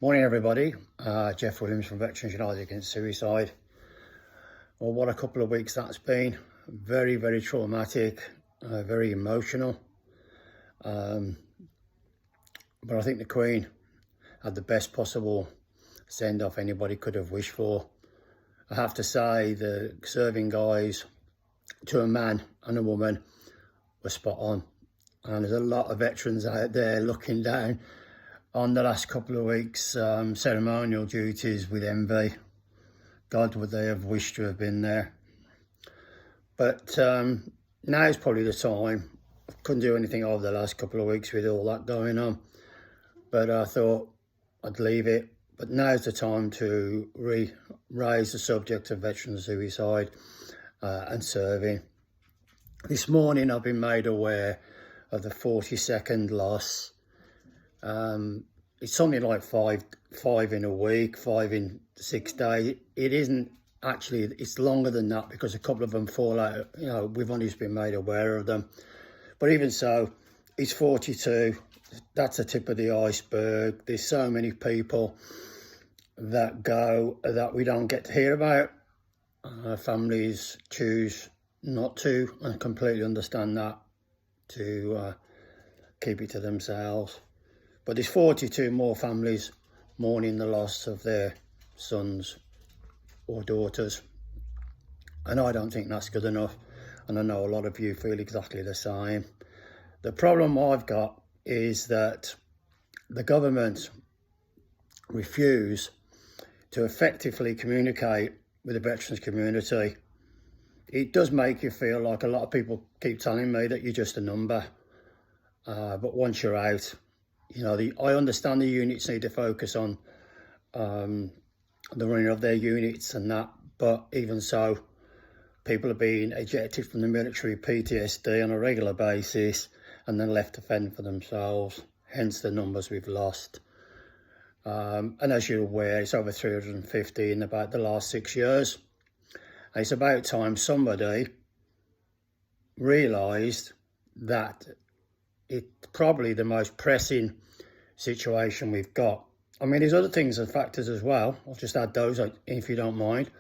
Morning everybody, Jeff Williams from Veterans United Against Suicide. Well, what a couple of weeks that's been. Very, very traumatic, very emotional. But I think the Queen had the best possible send-off anybody could have wished for. I have to say the serving guys, to a man and a woman, were spot on. And there's a lot of veterans out there looking down on the last couple of weeks' ceremonial duties with envy. God, would they have wished to have been there. But now is probably the time. I couldn't do anything over the last couple of weeks with all that going on. But I thought I'd leave it. But now's the time to raise the subject of veteran suicide and serving. This morning I've been made aware of the 42nd loss. It's something like five in a week, 5 in 6 days. It isn't actually, it's longer than that because a couple of them fall out. You know, we've only just been made aware of them. But even so, it's 42. That's the tip of the iceberg. There's so many people that go that we don't get to hear about. Families choose not to, and completely understand that, to keep it to themselves. But there's 42 more families mourning the loss of their sons or daughters. And I don't think that's good enough. And I know a lot of you feel exactly the same. The problem I've got is that the government refuse to effectively communicate with the veterans community. It does make you feel like a lot of people keep telling me that you're just a number. But once you're out, you know, I understand the units need to focus on the running of their units and that, but even so, people are being ejected from the military PTSD on a regular basis and then left to fend for themselves, hence the numbers we've lost. And as you're aware, it's over 350 in about the last 6 years. And it's about time somebody realised that it's probably the most pressing situation we've got. I mean, there's other things and factors as well. I'll just add those if you don't mind.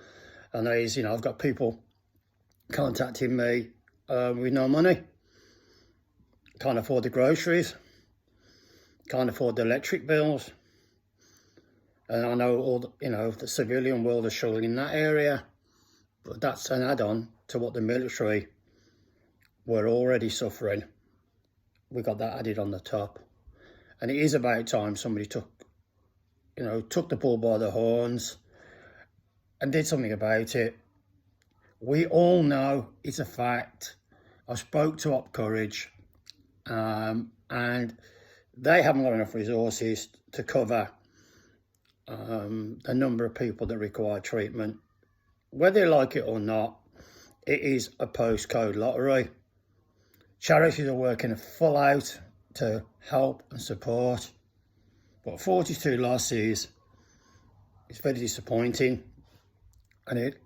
And that is, you know, I've got people contacting me with no money. Can't afford the groceries. Can't afford the electric bills. And I know all the, you know, the civilian world is struggling in that area. But that's an add-on to what the military were already suffering. We got that added on the top. And it is about time somebody took the bull by the horns and did something about it. We all know it's a fact. I spoke to Op Courage and they haven't got enough resources to cover the number of people that require treatment. Whether you like it or not, it is a postcode lottery. Charities are working full out to help and support, but 42 losses is very disappointing, and it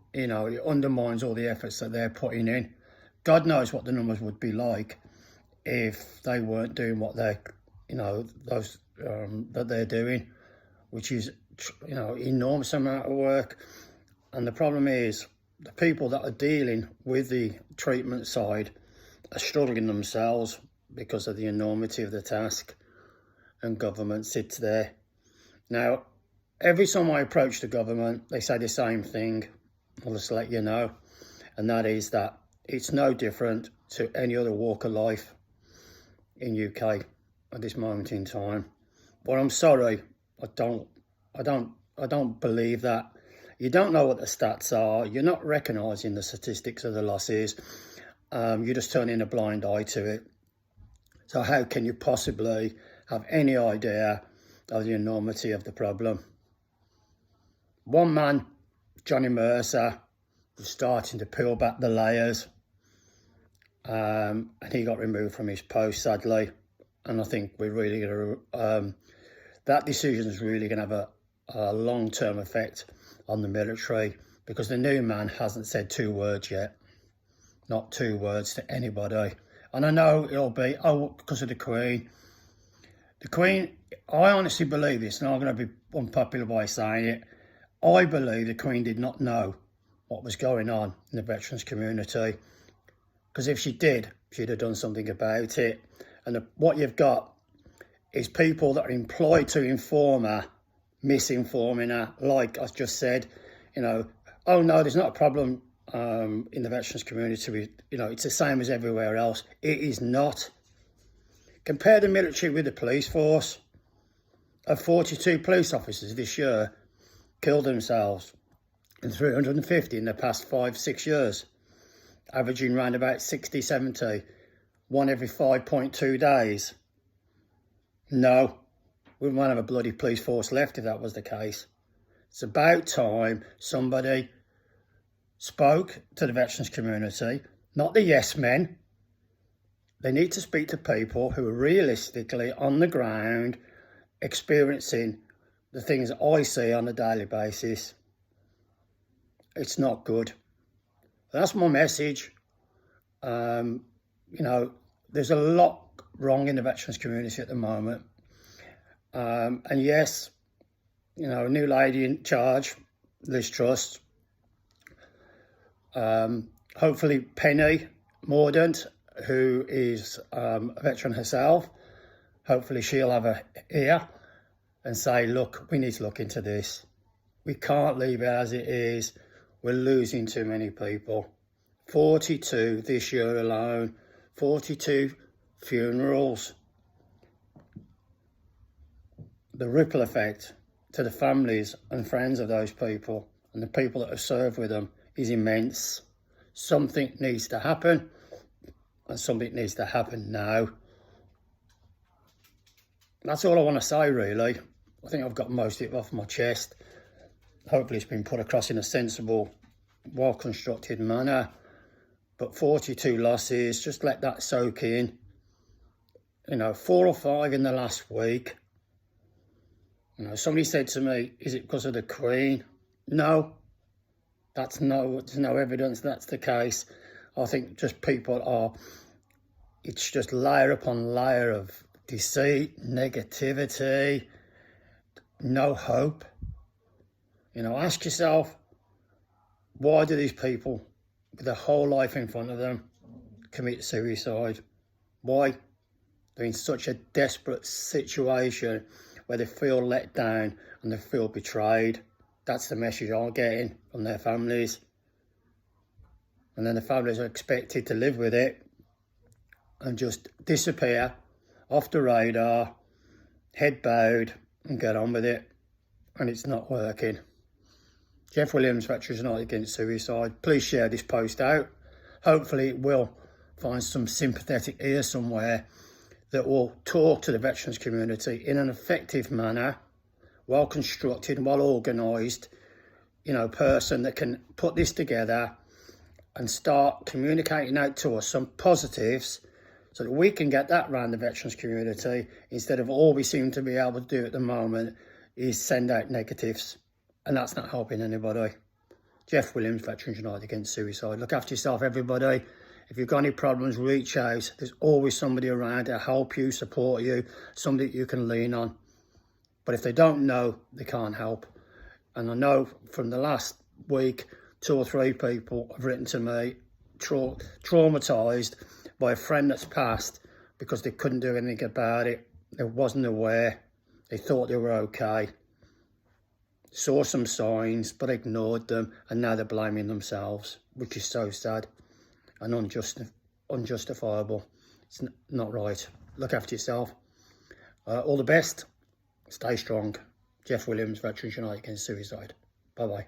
undermines all the efforts that they're putting in. God knows what the numbers would be like if they weren't doing what they, that they're doing, which is, enormous amount of work. And the problem is the people that are dealing with the treatment side are struggling themselves because of the enormity of the task, and government sits there. Now, every time I approach the government, they say the same thing. I'll just let you know, and that is that it's no different to any other walk of life in UK at this moment in time. But I'm sorry, I don't believe that. You don't know what the stats are. You're not recognising the statistics of the losses. You're just turning a blind eye to it. So how can you possibly have any idea of the enormity of the problem? One man, Johnny Mercer, was starting to peel back the layers, and he got removed from his post, sadly. And I think we're really going to, that decision is really going to have a long-term effect on the military, because the new man hasn't said 2 words yet. Not 2 words to anybody. And I know it'll be, because of the Queen. The Queen, I honestly believe it's not going to be unpopular way of saying it. I believe the Queen did not know what was going on in the veterans community, because if she did, she'd have done something about it. And what you've got is people that are employed to inform her, misinforming her, like I just said, you know, oh no, there's not a problem in the veterans community, you know, it's the same as everywhere else. It is not. Compare the military with the police force. 42 police officers this year killed themselves, and 350 in the past 5-6 years, averaging around about 60, 70, one every 5.2 days. No, we wouldn't have a bloody police force left if that was the case. It's about time somebody spoke to the veterans community, not the yes men. They need to speak to people who are realistically on the ground, experiencing the things I see on a daily basis. It's not good. That's my message. You know, there's a lot wrong in the veterans community at the moment. And yes, you know, a new lady in charge, Liz Truss. Hopefully Penny Mordaunt, who is a veteran herself, hopefully she'll have a ear and say, look, we need to look into this. We can't leave it as it is. We're losing too many people. 42 this year alone, 42 funerals. The ripple effect to the families and friends of those people and the people that have served with them is immense. Something needs to happen, and something needs to happen now. That's all I want to say, really. I think I've got most of it off my chest. Hopefully it's been put across in a sensible, well-constructed manner. But 42 losses, just let that soak in. You know, 4 or 5 in the last week. You know, somebody said to me, is it because of the Queen? No, there's no evidence that's the case. I think just people are, it's just layer upon layer of deceit, negativity, no hope. You know, ask yourself, why do these people with their whole life in front of them commit suicide? Why? They're in such a desperate situation where they feel let down and they feel betrayed. That's the message I'm getting from their families. And then the families are expected to live with it and just disappear off the radar, head bowed, and get on with it. And it's not working. Jeff Williams, Veterans United Against Suicide. Please share this post out. Hopefully it will find some sympathetic ear somewhere that will talk to the veterans community in an effective manner, well constructed, well organised, you know, person that can put this together and start communicating out to us some positives so that we can get that around the veterans community, instead of all we seem to be able to do at the moment is send out negatives, and that's not helping anybody. Jeff Williams, Veterans United Against Suicide. Look after yourself, everybody. If you've got any problems, reach out. There's always somebody around to help you, support you, somebody you can lean on. But if they don't know, they can't help. And I know from the last week, 2 or 3 people have written to me, traumatised by a friend that's passed because they couldn't do anything about it. They wasn't aware. They thought they were okay. Saw some signs, but ignored them, and now they're blaming themselves, which is so sad and unjustifiable. It's not right. Look after yourself. All the best. Stay strong. Jeff Williams, Veterans United Against Suicide. Bye-bye.